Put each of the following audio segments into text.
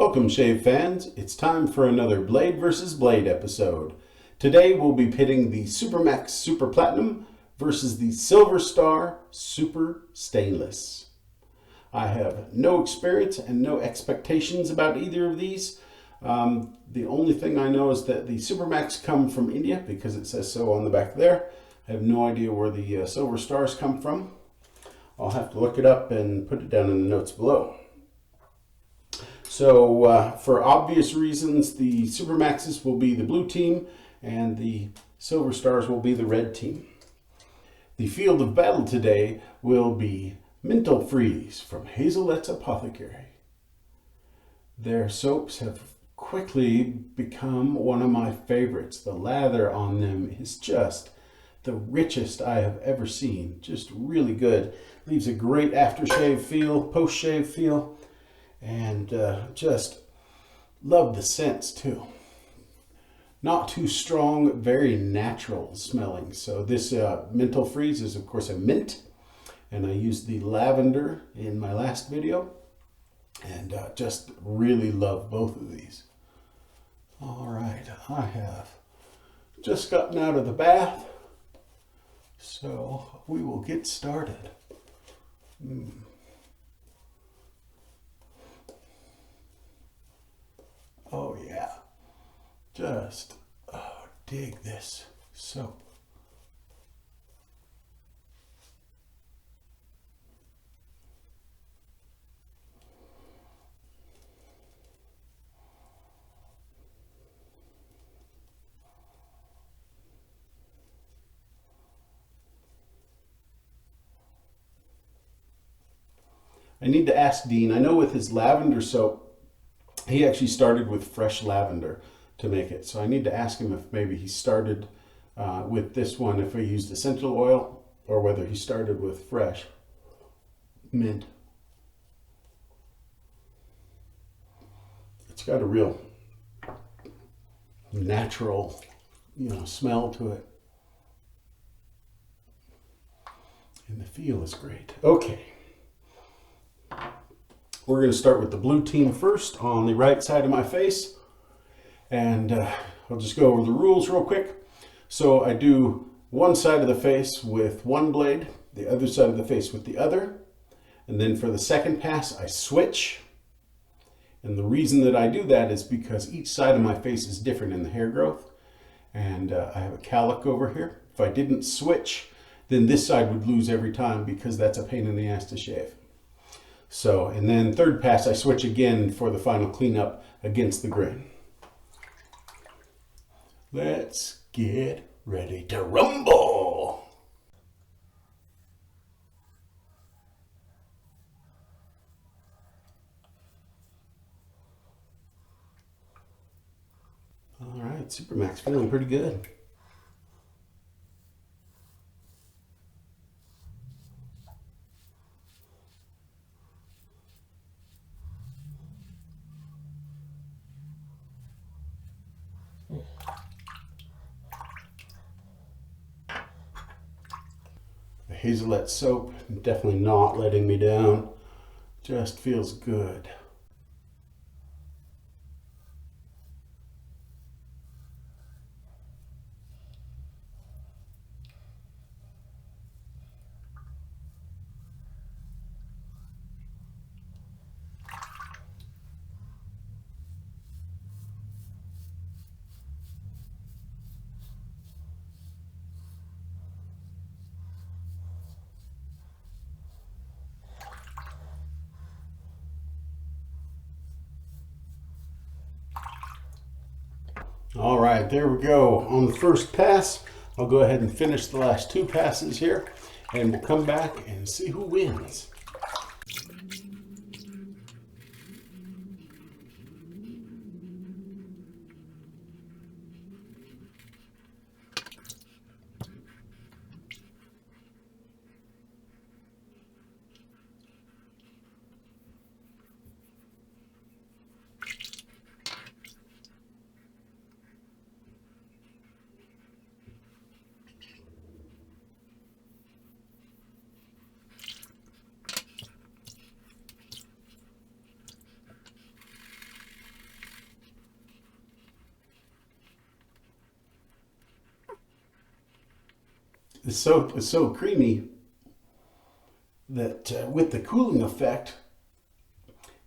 Welcome, shave fans. It's time for another Blade versus Blade episode. Today we'll be pitting the SuperMax Super Platinum versus the Silver Star Super Stainless. I have no experience and no expectations about either of these. The only thing I know is that the SuperMax come from India because it says so on the back there. I have no idea where the Silver Stars come from. I'll have to look it up and put it down in the notes below. So for obvious reasons, the SuperMaxes will be the blue team and the Silver Stars will be the red team. The field of battle today will be Mintal Freeze from Hazelet's Apothecary. Their soaps have quickly become one of my favorites. The lather on them is just the richest I have ever seen. Just really good. Leaves a great aftershave feel, post-shave feel. And just love the scents too. Not too strong, very natural smelling. So this Mintal Freeze is of course a mint, and I used the lavender in my last video, and just really love both of these. All right, I have just gotten out of the bath, so we will get started. Oh yeah, just dig this soap. I need to ask Dean, I know with his lavender soap, he actually started with fresh lavender to make it. So I need to ask him if maybe he started with this one, if he used essential oil, or whether he started with fresh mint. It's got a real natural, smell to it. And the feel is great. Okay. We're going to start with the blue team first on the right side of my face. And I'll just go over the rules real quick. So I do one side of the face with one blade, the other side of the face with the other. And then for the second pass, I switch. And the reason that I do that is because each side of my face is different in the hair growth. And I have a cowlick over here. If I didn't switch, then this side would lose every time because that's a pain in the ass to shave. So, and then third pass, I switch again for the final cleanup against the grain. Let's get ready to rumble. All right, SuperMax feeling pretty good. The Hazelet soap, definitely not letting me down. Just feels good. All right, there we go. On the first pass, I'll go ahead and finish the last two passes here, and we'll come back and see who wins. The soap is so creamy that with the cooling effect,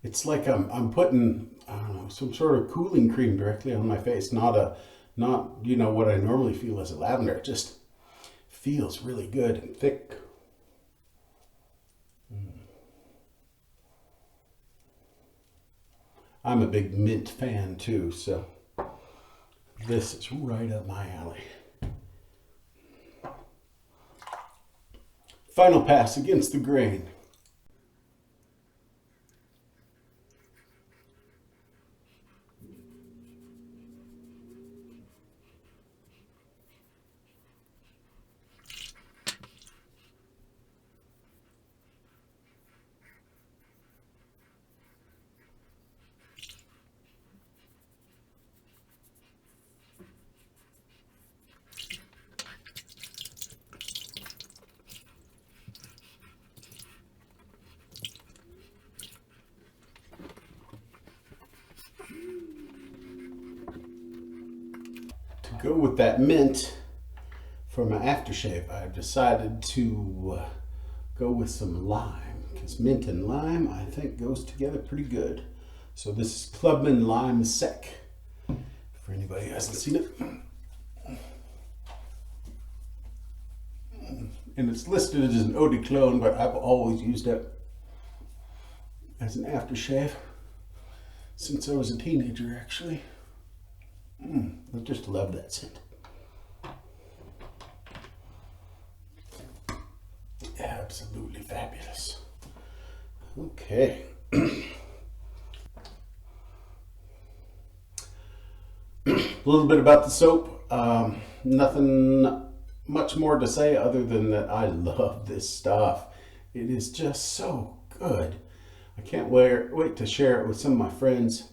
it's like I'm putting, I don't know, some sort of cooling cream directly on my face. Not you know, what I normally feel as a lavender. It just feels really good and thick. I'm a big mint fan too, so this is right up my alley. Final pass against the grain. Go with that mint for my aftershave. I've decided to go with some lime, because mint and lime I think goes together pretty good. So this is Clubman Lime Sec, for anybody who hasn't seen it. And it's listed as an eau de cologne, but I've always used it as an aftershave since I was a teenager, actually. I just love that scent. Absolutely fabulous. Okay. A little bit about the soap. Nothing much more to say other than that I love this stuff. It is just so good. I can't wait to share it with some of my friends.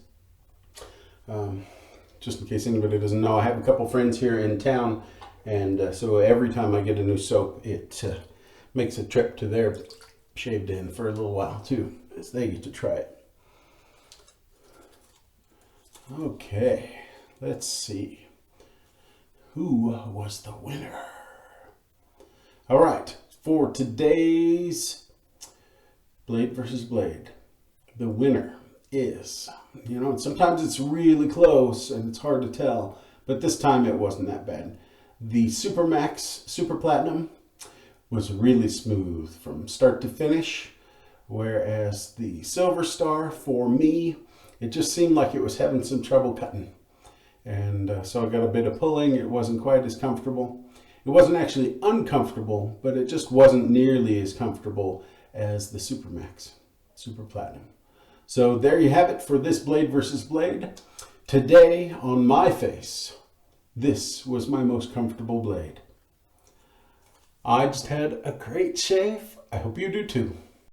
Just in case anybody doesn't know, I have a couple friends here in town, and so every time I get a new soap, it makes a trip to their shave den for a little while too, as they get to try it. Okay, let's see. Who was the winner? All right, for today's Blade versus Blade, the winner is, you know, sometimes it's really close and it's hard to tell, but this time it wasn't that bad. The SuperMax Super Platinum was really smooth from start to finish, whereas the Silver Star, for me, it just seemed like it was having some trouble cutting. And so I got a bit of pulling. It wasn't quite as comfortable. It wasn't actually uncomfortable, but it just wasn't nearly as comfortable as the SuperMax Super Platinum. So there you have it for this Blade versus Blade. Today on my face, this was my most comfortable blade. I just had a great shave. I hope you do too.